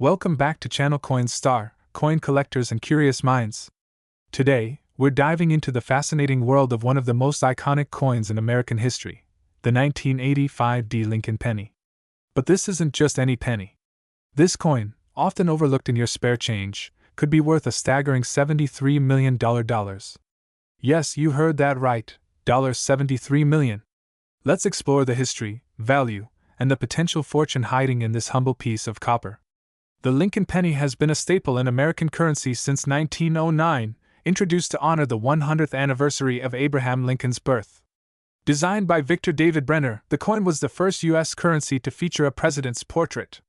Welcome back to Channel Coin Star, coin collectors and curious minds. Today, we're diving into the fascinating world of one of the most iconic coins in American history, the 1985 Lincoln penny. But this isn't just any penny. This coin, often overlooked in your spare change, could be worth a staggering $73 million. Yes, you heard that right, $73 million. Let's explore the history, value, and the potential fortune hiding in this humble piece of copper. The Lincoln penny has been a staple in American currency since 1909, introduced to honor the 100th anniversary of Abraham Lincoln's birth. Designed by Victor David Brenner, the coin was the first U.S. currency to feature a president's portrait.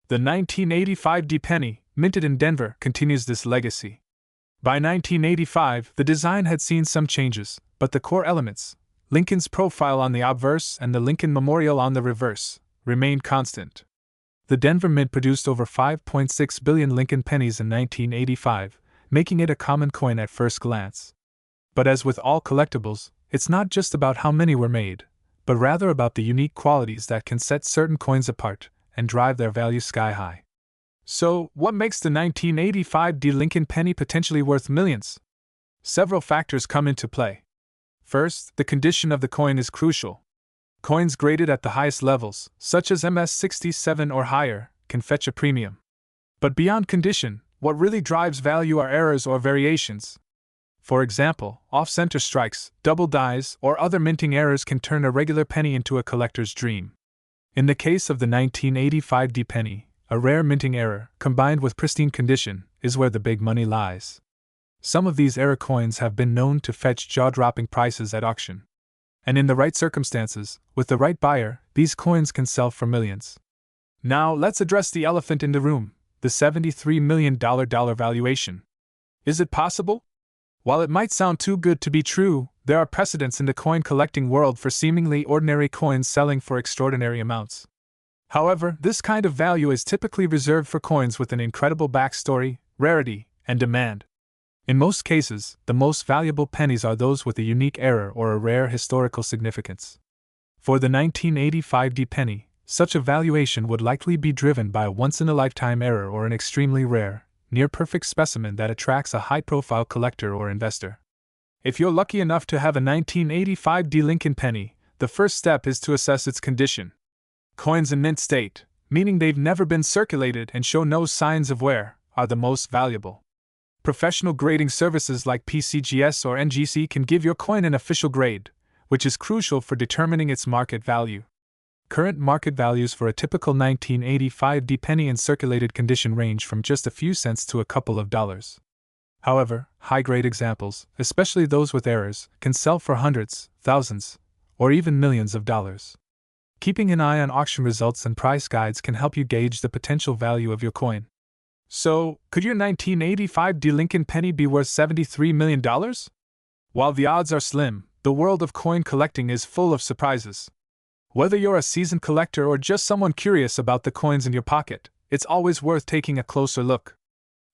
The 1985 penny, minted in Denver, continues this legacy. By 1985, the design had seen some changes, but the core elements, Lincoln's profile on the obverse and the Lincoln Memorial on the reverse, remained constant. The Denver Mint produced over 5.6 billion Lincoln pennies in 1985, making it a common coin at first glance. But as with all collectibles, it's not just about how many were made, but rather about the unique qualities that can set certain coins apart and drive their value sky high. So, what makes the 1985 Lincoln penny potentially worth millions? Several factors come into play. First, the condition of the coin is crucial. Coins graded at the highest levels, such as MS 67 or higher, can fetch a premium. But beyond condition, what really drives value are errors or variations. For example, off-center strikes, double dies, or other minting errors can turn a regular penny into a collector's dream. In the case of the 1985 penny, a rare minting error, combined with pristine condition, is where the big money lies. Some of these error coins have been known to fetch jaw-dropping prices at auction. And in the right circumstances, with the right buyer, these coins can sell for millions. Now, let's address the elephant in the room, the $73 million valuation. Is it possible? While it might sound too good to be true, there are precedents in the coin collecting world for seemingly ordinary coins selling for extraordinary amounts. However, this kind of value is typically reserved for coins with an incredible backstory, rarity, and demand. In most cases, the most valuable pennies are those with a unique error or a rare historical significance. For the 1985 penny, such a valuation would likely be driven by a once-in-a-lifetime error or an extremely rare, near-perfect specimen that attracts a high-profile collector or investor. If you're lucky enough to have a 1985 Lincoln penny, the first step is to assess its condition. Coins in mint state, meaning they've never been circulated and show no signs of wear, are the most valuable. Professional grading services like PCGS or NGC can give your coin an official grade, which is crucial for determining its market value. Current market values for a typical 1985 penny in circulated condition range from just a few cents to a couple of dollars. However, high-grade examples, especially those with errors, can sell for hundreds, thousands, or even millions of dollars. Keeping an eye on auction results and price guides can help you gauge the potential value of your coin. So, could your 1985 Lincoln penny be worth $73 million? While the odds are slim, the world of coin collecting is full of surprises. Whether you're a seasoned collector or just someone curious about the coins in your pocket, it's always worth taking a closer look.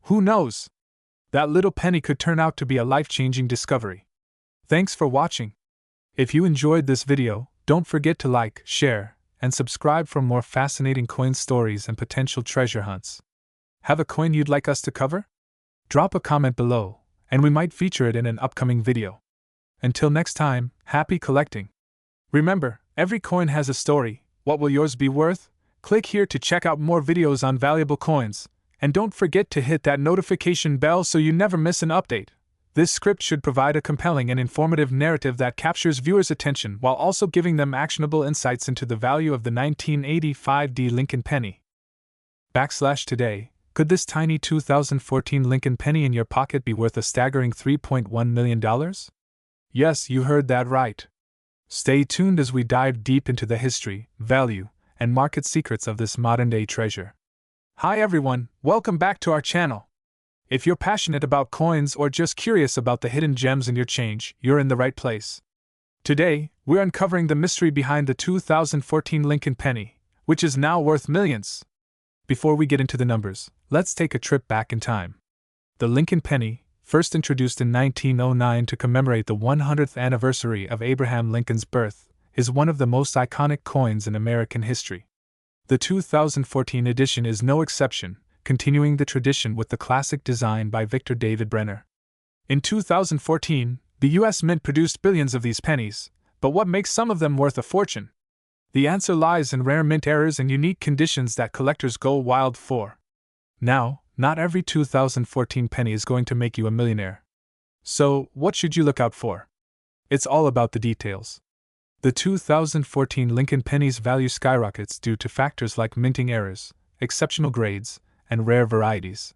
Who knows? That little penny could turn out to be a life-changing discovery. Thanks for watching. If you enjoyed this video, don't forget to like, share, and subscribe for more fascinating coin stories and potential treasure hunts. Have a coin you'd like us to cover? Drop a comment below, and we might feature it in an upcoming video. Until next time, happy collecting! Remember, every coin has a story. What will yours be worth? Click here to check out more videos on valuable coins, and don't forget to hit that notification bell so you never miss an update. This script should provide a compelling and informative narrative that captures viewers' attention while also giving them actionable insights into the value of the 1985 Lincoln penny. /today. Could this tiny 2014 Lincoln penny in your pocket be worth a staggering $3.1 million? Yes, you heard that right. Stay tuned as we dive deep into the history, value, and market secrets of this modern-day treasure. Hi everyone, welcome back to our channel. If you're passionate about coins or just curious about the hidden gems in your change, you're in the right place. Today, we're uncovering the mystery behind the 2014 Lincoln penny, which is now worth millions. Before we get into the numbers, let's take a trip back in time. The Lincoln penny, first introduced in 1909 to commemorate the 100th anniversary of Abraham Lincoln's birth, is one of the most iconic coins in American history. The 2014 edition is no exception, continuing the tradition with the classic design by Victor David Brenner. In 2014, the US Mint produced billions of these pennies, but what makes some of them worth a fortune? The answer lies in rare mint errors and unique conditions that collectors go wild for. Now, not every 2014 penny is going to make you a millionaire. So, what should you look out for? It's all about the details. The 2014 Lincoln Penny's value skyrockets due to factors like minting errors, exceptional grades, and rare varieties.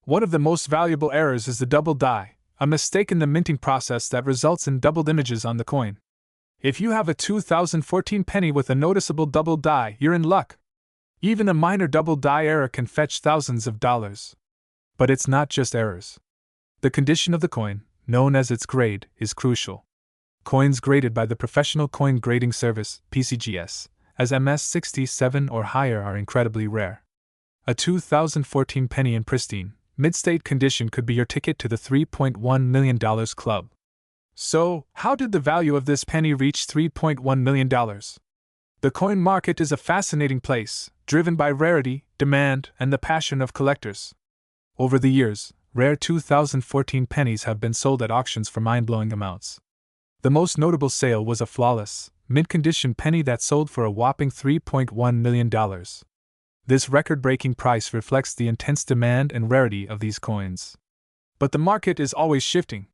One of the most valuable errors is the double die, a mistake in the minting process that results in doubled images on the coin. If you have a 2014 penny with a noticeable double die, you're in luck. Even a minor double die error can fetch thousands of dollars. But it's not just errors. The condition of the coin, known as its grade, is crucial. Coins graded by the Professional Coin Grading Service, PCGS, as MS67 or higher are incredibly rare. A 2014 penny in pristine, mid-state condition could be your ticket to the $3.1 million club. So, how did the value of this penny reach $3.1 million? The coin market is a fascinating place, driven by rarity, demand, and the passion of collectors. Over the years, rare 2014 pennies have been sold at auctions for mind-blowing amounts. The most notable sale was a flawless, mint-condition penny that sold for a whopping $3.1 million. This record-breaking price reflects the intense demand and rarity of these coins. But the market is always shifting.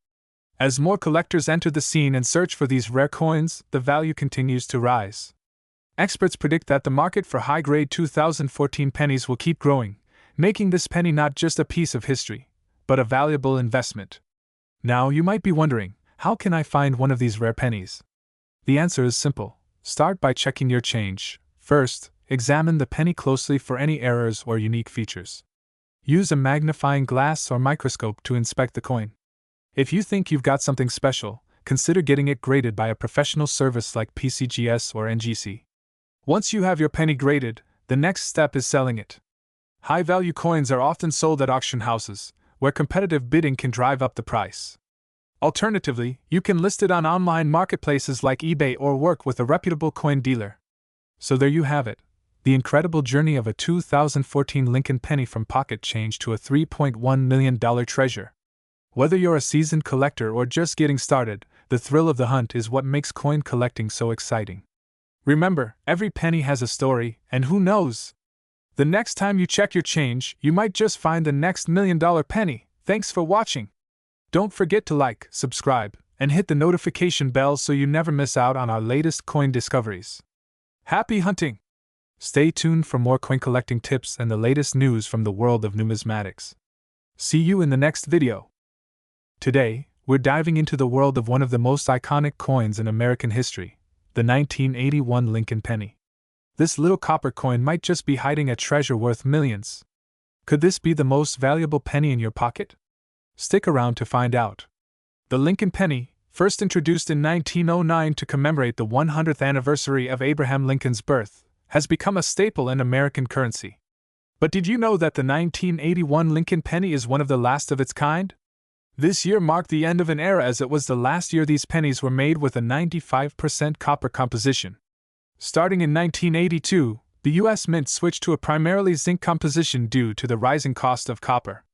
As more collectors enter the scene and search for these rare coins, the value continues to rise. Experts predict that the market for high-grade 2014 pennies will keep growing, making this penny not just a piece of history, but a valuable investment. Now you might be wondering, how can I find one of these rare pennies? The answer is simple. Start by checking your change. First, examine the penny closely for any errors or unique features. Use a magnifying glass or microscope to inspect the coin. If you think you've got something special, consider getting it graded by a professional service like PCGS or NGC. Once you have your penny graded, the next step is selling it. High-value coins are often sold at auction houses, where competitive bidding can drive up the price. Alternatively, you can list it on online marketplaces like eBay or work with a reputable coin dealer. So there you have it, the incredible journey of a 2014 Lincoln penny from pocket change to a $3.1 million treasure. Whether you're a seasoned collector or just getting started, the thrill of the hunt is what makes coin collecting so exciting. Remember, every penny has a story, and who knows? The next time you check your change, you might just find the next $1 million penny. Thanks for watching. Don't forget to like, subscribe, and hit the notification bell so you never miss out on our latest coin discoveries. Happy hunting! Stay tuned for more coin collecting tips and the latest news from the world of numismatics. See you in the next video. Today, we're diving into the world of one of the most iconic coins in American history, the 1981 Lincoln penny. This little copper coin might just be hiding a treasure worth millions. Could this be the most valuable penny in your pocket? Stick around to find out. The Lincoln penny, first introduced in 1909 to commemorate the 100th anniversary of Abraham Lincoln's birth, has become a staple in American currency. But did you know that the 1981 Lincoln penny is one of the last of its kind? This year marked the end of an era as it was the last year these pennies were made with a 95% copper composition. Starting in 1982, the US Mint switched to a primarily zinc composition due to the rising cost of copper.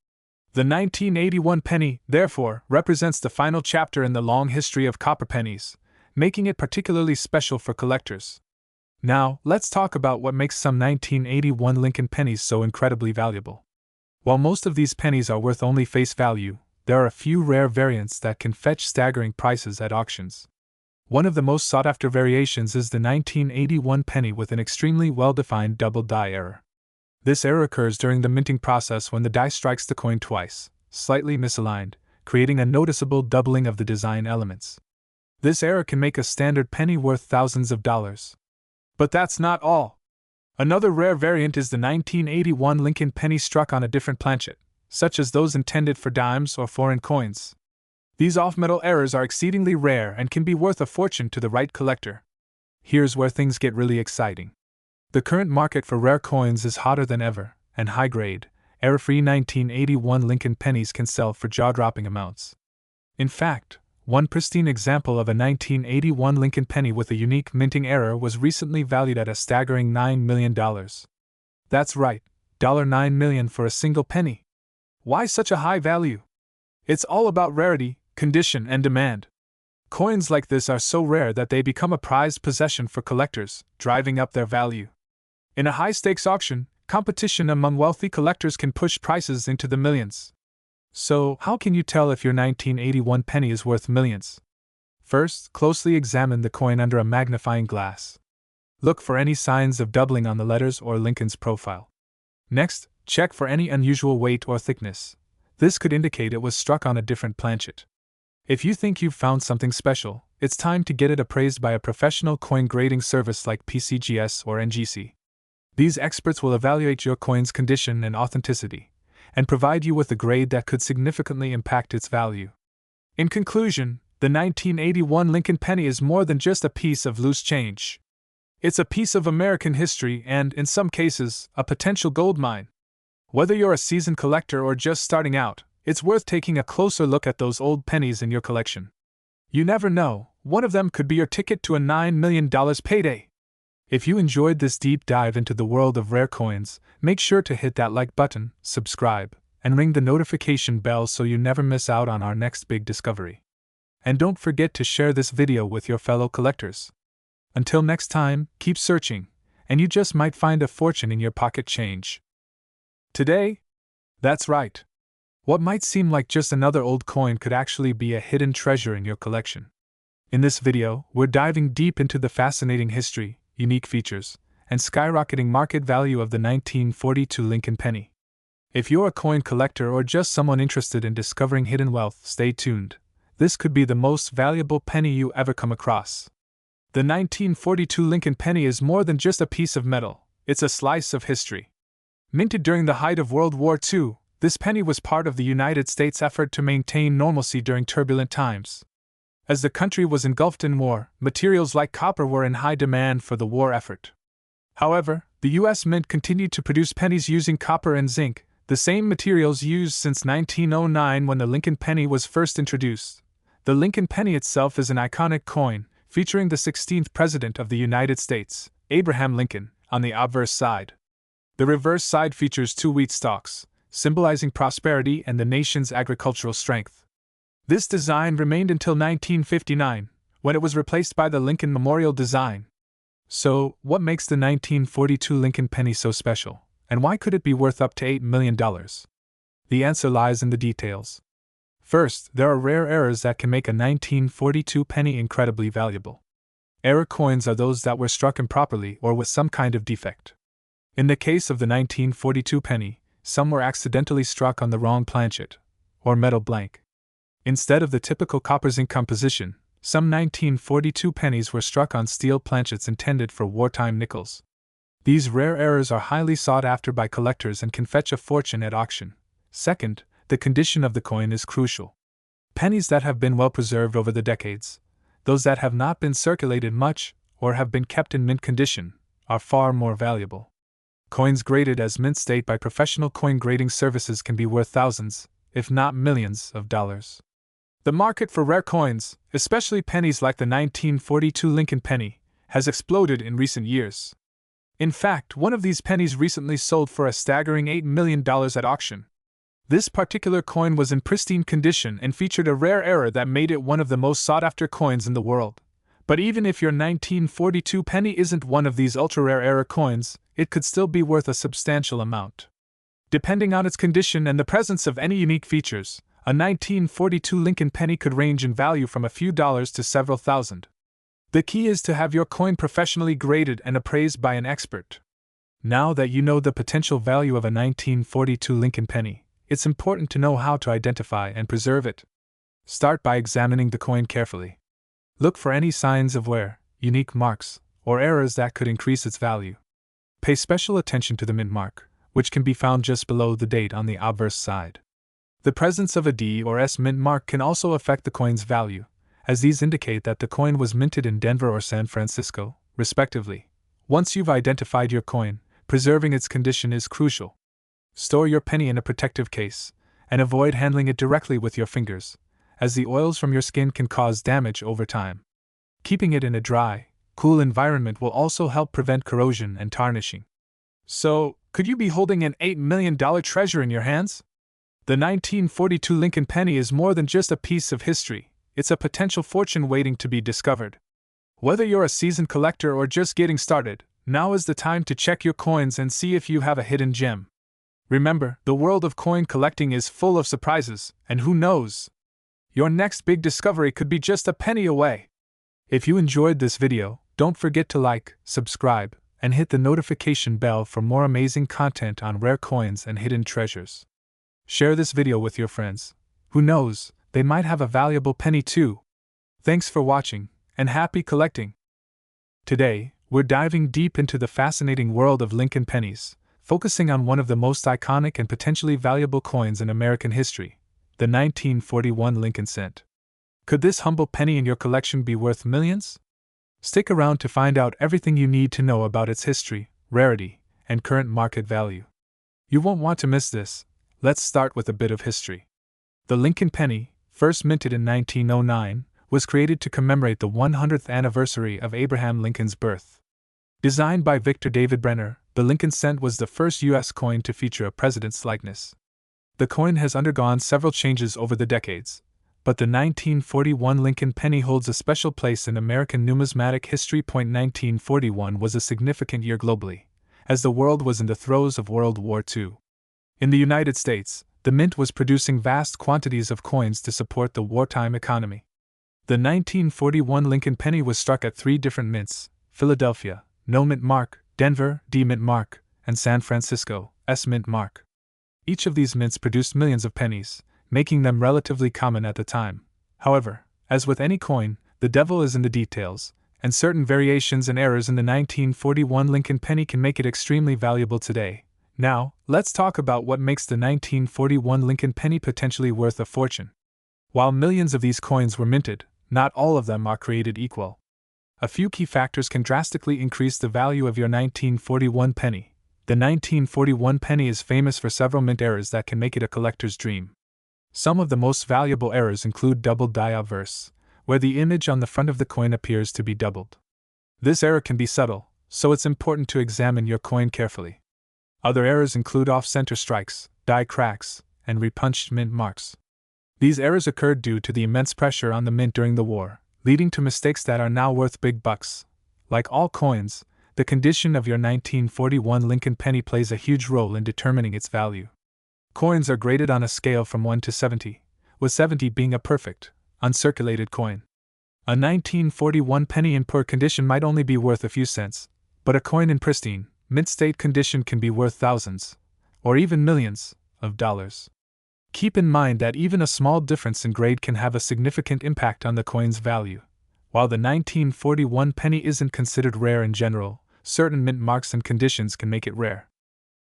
The 1981 penny, therefore, represents the final chapter in the long history of copper pennies, making it particularly special for collectors. Now, let's talk about what makes some 1981 Lincoln pennies so incredibly valuable. While most of these pennies are worth only face value, there are a few rare variants that can fetch staggering prices at auctions. One of the most sought-after variations is the 1981 penny with an extremely well-defined double die error. This error occurs during the minting process when the die strikes the coin twice, slightly misaligned, creating a noticeable doubling of the design elements. This error can make a standard penny worth thousands of dollars. But that's not all. Another rare variant is the 1981 Lincoln penny struck on a different planchet, such as those intended for dimes or foreign coins. These off-metal errors are exceedingly rare and can be worth a fortune to the right collector. Here's where things get really exciting. The current market for rare coins is hotter than ever, and high-grade, error-free 1981 Lincoln pennies can sell for jaw-dropping amounts. In fact, one pristine example of a 1981 Lincoln penny with a unique minting error was recently valued at a staggering $9 million. That's right, $9 million for a single penny. Why such a high value? It's all about rarity, condition, and demand. Coins like this are so rare that they become a prized possession for collectors, driving up their value. In a high-stakes auction, competition among wealthy collectors can push prices into the millions. So, how can you tell if your 1981 penny is worth millions? First, closely examine the coin under a magnifying glass. Look for any signs of doubling on the letters or Lincoln's profile. Next, check for any unusual weight or thickness. This could indicate it was struck on a different planchet. If you think you've found something special, it's time to get it appraised by a professional coin grading service like PCGS or NGC. These experts will evaluate your coin's condition and authenticity, and provide you with a grade that could significantly impact its value. In conclusion, the 1981 Lincoln penny is more than just a piece of loose change. It's a piece of American history and, in some cases, a potential gold mine. Whether you're a seasoned collector or just starting out, it's worth taking a closer look at those old pennies in your collection. You never know, one of them could be your ticket to a $9 million payday. If you enjoyed this deep dive into the world of rare coins, make sure to hit that like button, subscribe, and ring the notification bell so you never miss out on our next big discovery. And don't forget to share this video with your fellow collectors. Until next time, keep searching, and you just might find a fortune in your pocket change. Today? That's right. What might seem like just another old coin could actually be a hidden treasure in your collection. In this video, we're diving deep into the fascinating history, unique features, and skyrocketing market value of the 1942 Lincoln penny. If you're a coin collector or just someone interested in discovering hidden wealth, stay tuned. This could be the most valuable penny you ever come across. The 1942 Lincoln penny is more than just a piece of metal, it's a slice of history. Minted during the height of World War II, this penny was part of the United States' effort to maintain normalcy during turbulent times. As the country was engulfed in war, materials like copper were in high demand for the war effort. However, the US Mint continued to produce pennies using copper and zinc, the same materials used since 1909 when the Lincoln penny was first introduced. The Lincoln penny itself is an iconic coin, featuring the 16th President of the United States, Abraham Lincoln, on the obverse side. The reverse side features two wheat stalks, symbolizing prosperity and the nation's agricultural strength. This design remained until 1959, when it was replaced by the Lincoln Memorial design. So, what makes the 1942 Lincoln penny so special, and why could it be worth up to $8 million? The answer lies in the details. First, there are rare errors that can make a 1942 penny incredibly valuable. Error coins are those that were struck improperly or with some kind of defect. In the case of the 1942 penny, some were accidentally struck on the wrong planchet, or metal blank. Instead of the typical copper zinc composition, some 1942 pennies were struck on steel planchets intended for wartime nickels. These rare errors are highly sought after by collectors and can fetch a fortune at auction. Second, the condition of the coin is crucial. Pennies that have been well preserved over the decades, those that have not been circulated much or have been kept in mint condition, are far more valuable. Coins graded as mint state by professional coin grading services can be worth thousands, if not millions, of dollars. The market for rare coins, especially pennies like the 1942 Lincoln penny, has exploded in recent years. In fact, one of these pennies recently sold for a staggering $8 million at auction. This particular coin was in pristine condition and featured a rare error that made it one of the most sought-after coins in the world. But even if your 1942 penny isn't one of these ultra-rare error coins, it could still be worth a substantial amount. Depending on its condition and the presence of any unique features, a 1942 Lincoln penny could range in value from a few dollars to several thousand. The key is to have your coin professionally graded and appraised by an expert. Now that you know the potential value of a 1942 Lincoln penny, it's important to know how to identify and preserve it. Start by examining the coin carefully. Look for any signs of wear, unique marks, or errors that could increase its value. Pay special attention to the mint mark, which can be found just below the date on the obverse side. The presence of a D or S mint mark can also affect the coin's value, as these indicate that the coin was minted in Denver or San Francisco, respectively. Once you've identified your coin, preserving its condition is crucial. Store your penny in a protective case, and avoid handling it directly with your fingers, as the oils from your skin can cause damage over time. Keeping it in a dry, cool environment will also help prevent corrosion and tarnishing. So, Could you be holding an $8 million treasure in your hands? The 1942 Lincoln penny is more than just a piece of history, it's a potential fortune waiting to be discovered. Whether you're a seasoned collector or just getting started, now is the time to check your coins and see if you have a hidden gem. Remember, the world of coin collecting is full of surprises, and who knows? Your next big discovery could be just a penny away. If you enjoyed this video, don't forget to like, subscribe, and hit the notification bell for more amazing content on rare coins and hidden treasures. Share this video with your friends. Who knows, they might have a valuable penny too. Thanks for watching, and happy collecting! Today, we're diving deep into the fascinating world of Lincoln pennies, focusing on one of the most iconic and potentially valuable coins in American history, the 1941 Lincoln cent. Could this humble penny in your collection be worth millions? Stick around to find out everything you need to know about its history, rarity, and current market value. You won't want to miss this. Let's start with a bit of history. The Lincoln penny, first minted in 1909, was created to commemorate the 100th anniversary of Abraham Lincoln's birth. Designed by Victor David Brenner, the Lincoln cent was the first U.S. coin to feature a president's likeness. The coin has undergone several changes over the decades, but the 1941 Lincoln penny holds a special place in American numismatic history. 1941 was a significant year globally, as the world was in the throes of World War II. In the United States, the mint was producing vast quantities of coins to support the wartime economy. The 1941 Lincoln penny was struck at 3 different mints: Philadelphia, No Mint Mark; Denver, D Mint Mark; and San Francisco, S Mint Mark. Each of these mints produced millions of pennies, making them relatively common at the time. However, as with any coin, the devil is in the details, and certain variations and errors in the 1941 Lincoln penny can make it extremely valuable today. Now, let's talk about what makes the 1941 Lincoln penny potentially worth a fortune. While millions of these coins were minted, not all of them are created equal. A few key factors can drastically increase the value of your 1941 penny. The 1941 penny is famous for several mint errors that can make it a collector's dream. Some of the most valuable errors include doubled die obverse, where the image on the front of the coin appears to be doubled. This error can be subtle, so it's important to examine your coin carefully. Other errors include off-center strikes, die cracks, and repunched mint marks. These errors occurred due to the immense pressure on the mint during the war, leading to mistakes that are now worth big bucks. Like all coins, the condition of your 1941 Lincoln penny plays a huge role in determining its value. Coins are graded on a scale from 1 to 70, with 70 being a perfect, uncirculated coin. A 1941 penny in poor condition might only be worth a few cents, but a coin in pristine, mint state condition can be worth thousands, or even millions, of dollars. Keep in mind that even a small difference in grade can have a significant impact on the coin's value. While the 1941 penny isn't considered rare in general, certain mint marks and conditions can make it rare.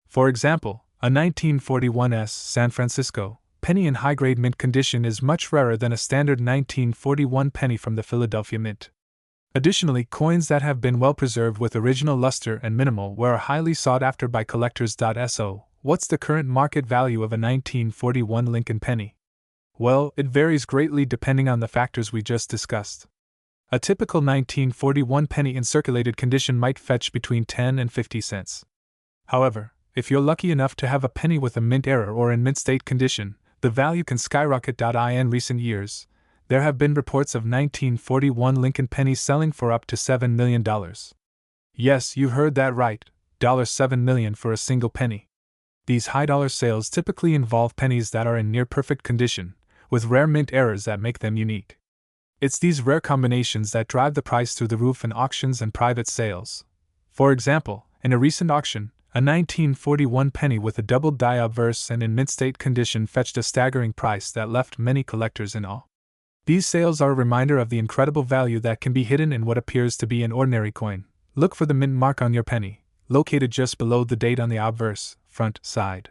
For example, a 1941 San Francisco penny in high-grade mint condition is much rarer than a standard 1941 penny from the Philadelphia Mint. Additionally, coins that have been well preserved with original luster and minimal wear are highly sought after by collectors. So, what's the current market value of a 1941 Lincoln penny? Well, it varies greatly depending on the factors we just discussed. A typical 1941 penny in circulated condition might fetch between 10 and 50 cents. However, if you're lucky enough to have a penny with a mint error or in mint state condition, the value can skyrocket. In recent years, there have been reports of 1941 Lincoln pennies selling for up to $7 million. Yes, you heard that right, $7 million for a single penny. These high-dollar sales typically involve pennies that are in near-perfect condition, with rare mint errors that make them unique. It's these rare combinations that drive the price through the roof in auctions and private sales. For example, in a recent auction, a 1941 penny with a doubled die obverse and in mint state condition fetched a staggering price that left many collectors in awe. These sales are a reminder of the incredible value that can be hidden in what appears to be an ordinary coin. Look for the mint mark on your penny, located just below the date on the obverse, front side.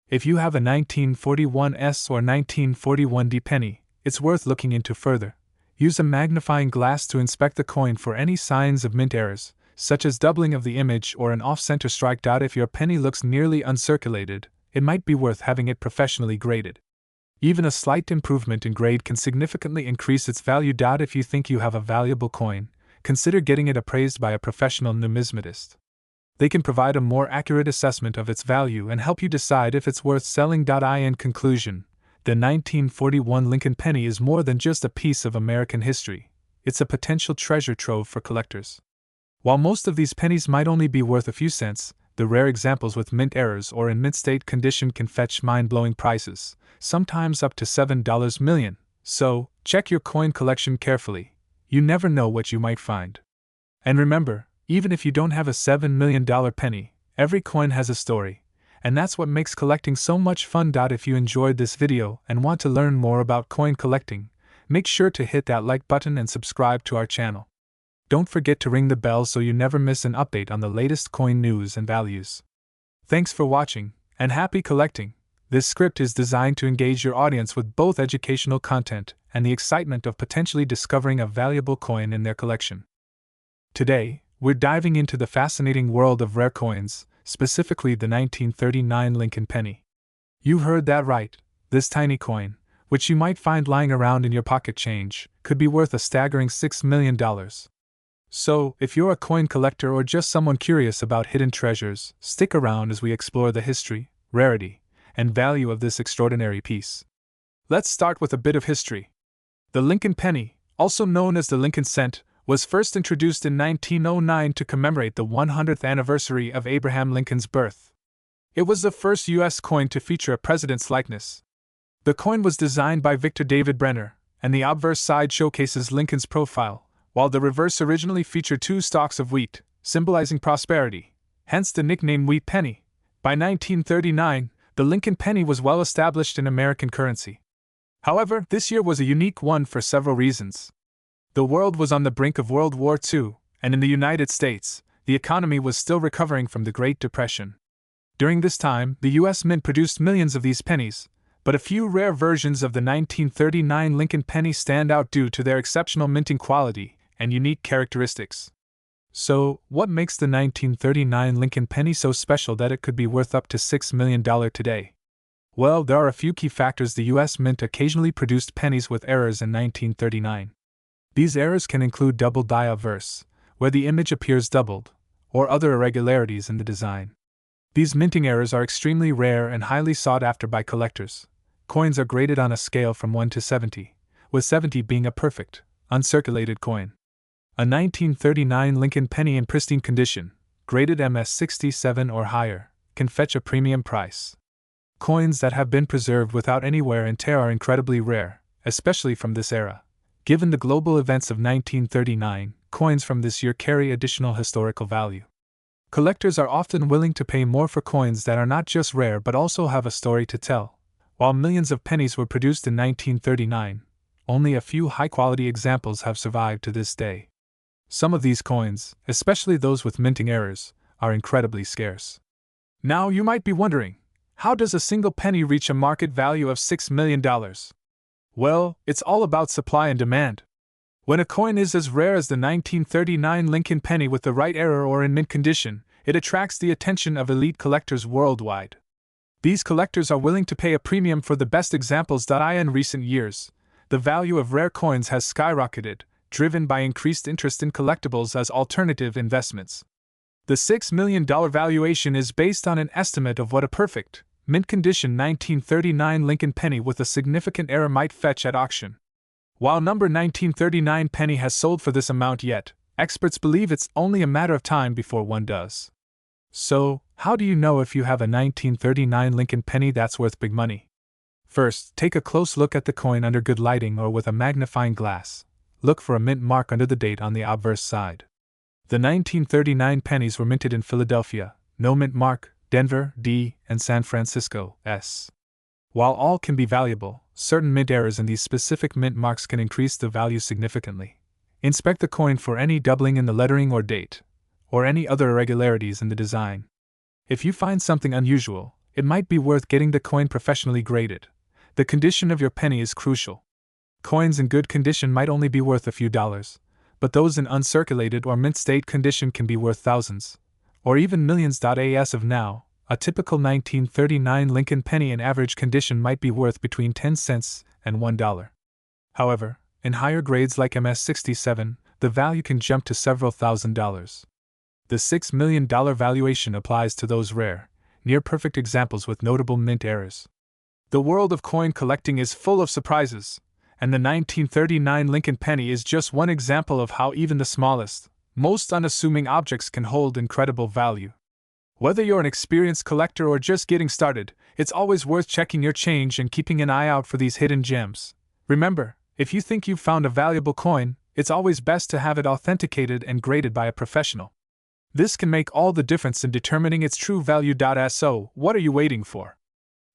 If you have a 1941 or 1941D penny, it's worth looking into further. Use a magnifying glass to inspect the coin for any signs of mint errors, such as doubling of the image or an off-center strike. If your penny looks nearly uncirculated, it might be worth having it professionally graded. Even a slight improvement in grade can significantly increase its value. If you think you have a valuable coin, consider getting it appraised by a professional numismatist. They can provide a more accurate assessment of its value and help you decide if it's worth selling. In conclusion, the 1941 Lincoln penny is more than just a piece of American history. It's a potential treasure trove for collectors. While most of these pennies might only be worth a few cents, the rare examples with mint errors or in mint state condition can fetch mind-blowing prices, sometimes up to $7 million. So, check your coin collection carefully. You never know what you might find. And remember, even if you don't have a $7 million penny, every coin has a story. And that's what makes collecting so much fun. If you enjoyed this video and want to learn more about coin collecting, make sure to hit that like button and subscribe to our channel. Don't forget to ring the bell so you never miss an update on the latest coin news and values. Thanks for watching, and happy collecting! This script is designed to engage your audience with both educational content and the excitement of potentially discovering a valuable coin in their collection. Today, we're diving into the fascinating world of rare coins, specifically the 1939 Lincoln penny. You heard that right, this tiny coin, which you might find lying around in your pocket change, could be worth a staggering $6 million. So, if you're a coin collector or just someone curious about hidden treasures, stick around as we explore the history, rarity, and value of this extraordinary piece. Let's start with a bit of history. The Lincoln penny, also known as the Lincoln cent, was first introduced in 1909 to commemorate the 100th anniversary of Abraham Lincoln's birth. It was the first U.S. coin to feature a president's likeness. The coin was designed by Victor David Brenner, and the obverse side showcases Lincoln's profile, while the reverse originally featured two stalks of wheat, symbolizing prosperity, hence the nickname Wheat Penny. By 1939, the Lincoln penny was well established in American currency. However, this year was a unique one for several reasons. The world was on the brink of World War II, and in the United States, the economy was still recovering from the Great Depression. During this time, the U.S. Mint produced millions of these pennies, but a few rare versions of the 1939 Lincoln penny stand out due to their exceptional minting quality and unique characteristics. So, what makes the 1939 Lincoln penny so special that it could be worth up to $6 million today? Well, there are a few key factors. The U.S. Mint occasionally produced pennies with errors in 1939. These errors can include double die obverse, where the image appears doubled, or other irregularities in the design. These minting errors are extremely rare and highly sought after by collectors. Coins are graded on a scale from 1 to 70, with 70 being a perfect, uncirculated coin. A 1939 Lincoln penny in pristine condition, graded MS67 or higher, can fetch a premium price. Coins that have been preserved without any wear and tear are incredibly rare, especially from this era. Given the global events of 1939, coins from this year carry additional historical value. Collectors are often willing to pay more for coins that are not just rare but also have a story to tell. While millions of pennies were produced in 1939, only a few high-quality examples have survived to this day. Some of these coins, especially those with minting errors, are incredibly scarce. Now you might be wondering, how does a single penny reach a market value of $6 million? Well, it's all about supply and demand. When a coin is as rare as the 1939 Lincoln penny with the right error or in mint condition, it attracts the attention of elite collectors worldwide. These collectors are willing to pay a premium for the best examples. In recent years, the value of rare coins has skyrocketed, driven by increased interest in collectibles as alternative investments. The $6 million valuation is based on an estimate of what a perfect, mint-condition 1939 Lincoln penny with a significant error might fetch at auction. While number 1939 penny has sold for this amount yet, experts believe it's only a matter of time before one does. So, how do you know if you have a 1939 Lincoln penny that's worth big money? First, take a close look at the coin under good lighting or with a magnifying glass. Look for a mint mark under the date on the obverse side. The 1939 pennies were minted in Philadelphia, no mint mark, Denver, D, and San Francisco, S. While all can be valuable, certain mint errors in these specific mint marks can increase the value significantly. Inspect the coin for any doubling in the lettering or date, or any other irregularities in the design. If you find something unusual, it might be worth getting the coin professionally graded. The condition of your penny is crucial. Coins in good condition might only be worth a few dollars, but those in uncirculated or mint state condition can be worth thousands, or even millions. As of now, a typical 1939 Lincoln penny in average condition might be worth between 10 cents and $1. However, in higher grades like MS67, the value can jump to several $1,000s. The $6 million valuation applies to those rare, near-perfect examples with notable mint errors. The world of coin collecting is full of surprises, and the 1939 Lincoln penny is just one example of how even the smallest, most unassuming objects can hold incredible value. Whether you're an experienced collector or just getting started, it's always worth checking your change and keeping an eye out for these hidden gems. Remember, if you think you've found a valuable coin, it's always best to have it authenticated and graded by a professional. This can make all the difference in determining its true value. So, what are you waiting for?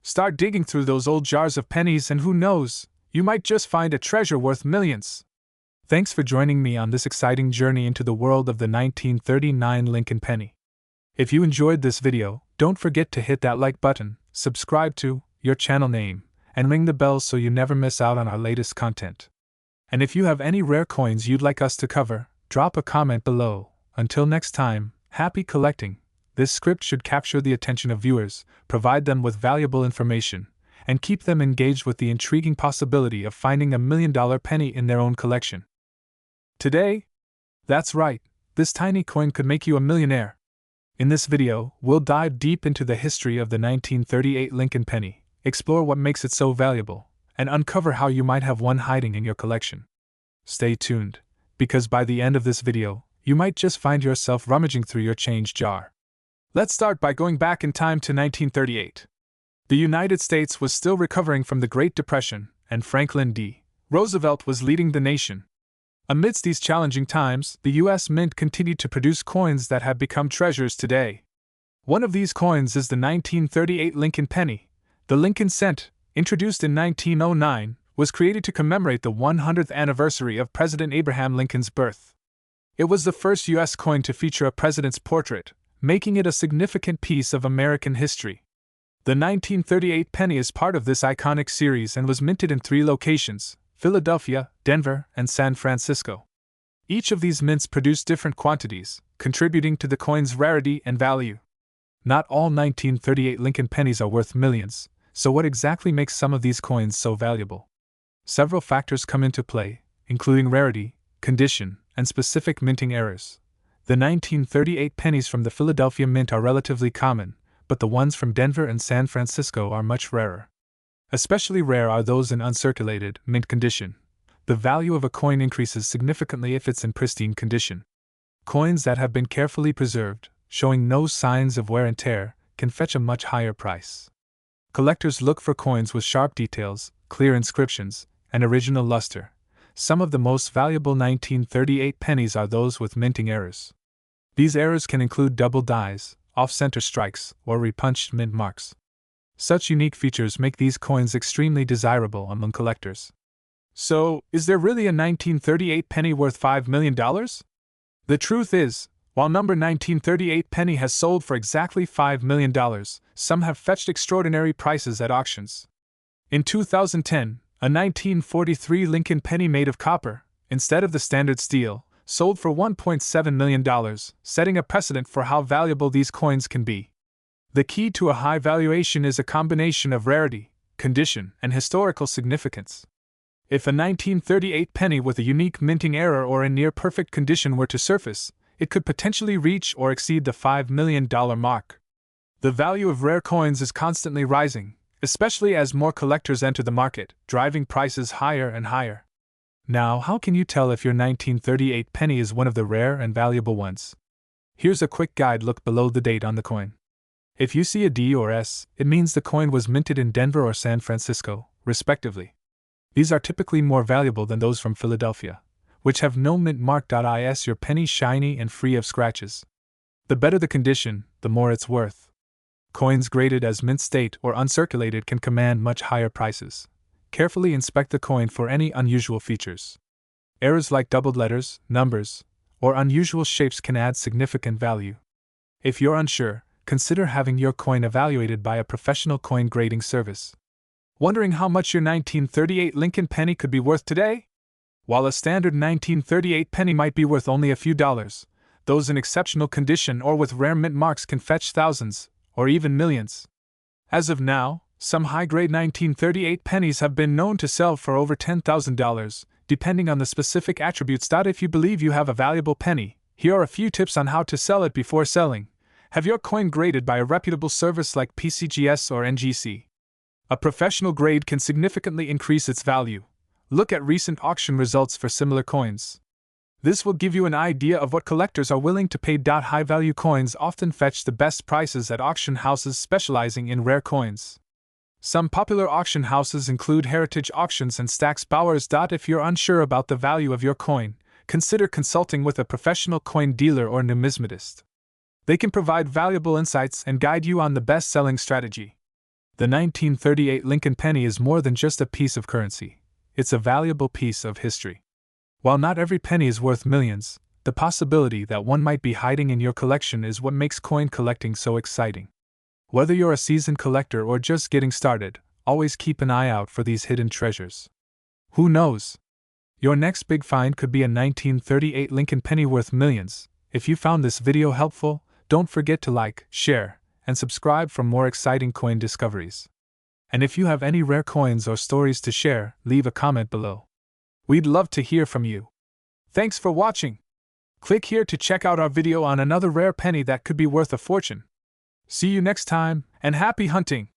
Start digging through those old jars of pennies, and who knows, you might just find a treasure worth millions. Thanks for joining me on this exciting journey into the world of the 1939 Lincoln penny. If you enjoyed this video, don't forget to hit that like button, subscribe to your channel name, and ring the bell so you never miss out on our latest content. And if you have any rare coins you'd like us to cover, drop a comment below. Until next time, happy collecting. This script should capture the attention of viewers, provide them with valuable information, and keep them engaged with the intriguing possibility of finding a $1 million penny in their own collection. Today? That's right, this tiny coin could make you a millionaire. In this video, we'll dive deep into the history of the 1938 Lincoln penny, explore what makes it so valuable, and uncover how you might have one hiding in your collection. Stay tuned, because by the end of this video, you might just find yourself rummaging through your change jar. Let's start by going back in time to 1938. The United States was still recovering from the Great Depression, and Franklin D. Roosevelt was leading the nation. Amidst these challenging times, the US Mint continued to produce coins that have become treasures today. One of these coins is the 1938 Lincoln penny. The Lincoln cent, introduced in 1909, was created to commemorate the 100th anniversary of President Abraham Lincoln's birth. It was the first US coin to feature a president's portrait, making it a significant piece of American history. The 1938 penny is part of this iconic series and was minted in 3 locations: Philadelphia, Denver, and San Francisco. Each of these mints produced different quantities, contributing to the coin's rarity and value. Not all 1938 Lincoln pennies are worth millions, so what exactly makes some of these coins so valuable? Several factors come into play, including rarity, condition, and specific minting errors. The 1938 pennies from the Philadelphia Mint are relatively common, but the ones from Denver and San Francisco are much rarer. Especially rare are those in uncirculated, mint condition. The value of a coin increases significantly if it's in pristine condition. Coins that have been carefully preserved, showing no signs of wear and tear, can fetch a much higher price. Collectors look for coins with sharp details, clear inscriptions, and original luster. Some of the most valuable 1938 pennies are those with minting errors. These errors can include double dies, off-center strikes, or repunched mint marks. Such unique features make these coins extremely desirable among collectors. So, is there really a 1938 penny worth $5 million? The truth is, while number 1938 penny has sold for exactly $5 million, some have fetched extraordinary prices at auctions. In 2010, a 1943 Lincoln penny made of copper, instead of the standard steel, sold for $1.7 million, setting a precedent for how valuable these coins can be. The key to a high valuation is a combination of rarity, condition, and historical significance. If a 1938 penny with a unique minting error or in near-perfect condition were to surface, it could potentially reach or exceed the $5 million mark. The value of rare coins is constantly rising, especially as more collectors enter the market, driving prices higher and higher. Now, how can you tell if your 1938 penny is one of the rare and valuable ones? Here's a quick guide look below the date on the coin. If you see a D or S, it means the coin was minted in Denver or San Francisco, respectively. These are typically more valuable than those from Philadelphia, which have no mint mark. Is your penny shiny and free of scratches? The better the condition, the more it's worth. Coins graded as mint state or uncirculated can command much higher prices. Carefully inspect the coin for any unusual features. Errors like doubled letters, numbers, or unusual shapes can add significant value. If you're unsure, consider having your coin evaluated by a professional coin grading service. Wondering how much your 1938 Lincoln penny could be worth today? While a standard 1938 penny might be worth only a few dollars, those in exceptional condition or with rare mint marks can fetch thousands, or even millions. As of now, some high-grade 1938 pennies have been known to sell for over $10,000, depending on the specific attributes. If you believe you have a valuable penny, Here are a few tips on how to sell it before selling. Have your coin graded by a reputable service like PCGS or NGC. A professional grade can significantly increase its value. Look at recent auction results for similar coins. This will give you an idea of what collectors are willing to pay. High-value coins often fetch the best prices at auction houses specializing in rare coins. Some popular auction houses include Heritage Auctions and Stack's Bowers. If you're unsure about the value of your coin, consider consulting with a professional coin dealer or numismatist. They can provide valuable insights and guide you on the best-selling strategy. The 1938 Lincoln penny is more than just a piece of currency. It's a valuable piece of history. While not every penny is worth millions, the possibility that one might be hiding in your collection is what makes coin collecting so exciting. Whether you're a seasoned collector or just getting started, always keep an eye out for these hidden treasures. Who knows? Your next big find could be a 1938 Lincoln penny worth millions. If you found this video helpful, don't forget to like, share, and subscribe for more exciting coin discoveries. And if you have any rare coins or stories to share, leave a comment below. We'd love to hear from you. Thanks for watching. Click here to check out our video on another rare penny that could be worth a fortune. See you next time, and happy hunting!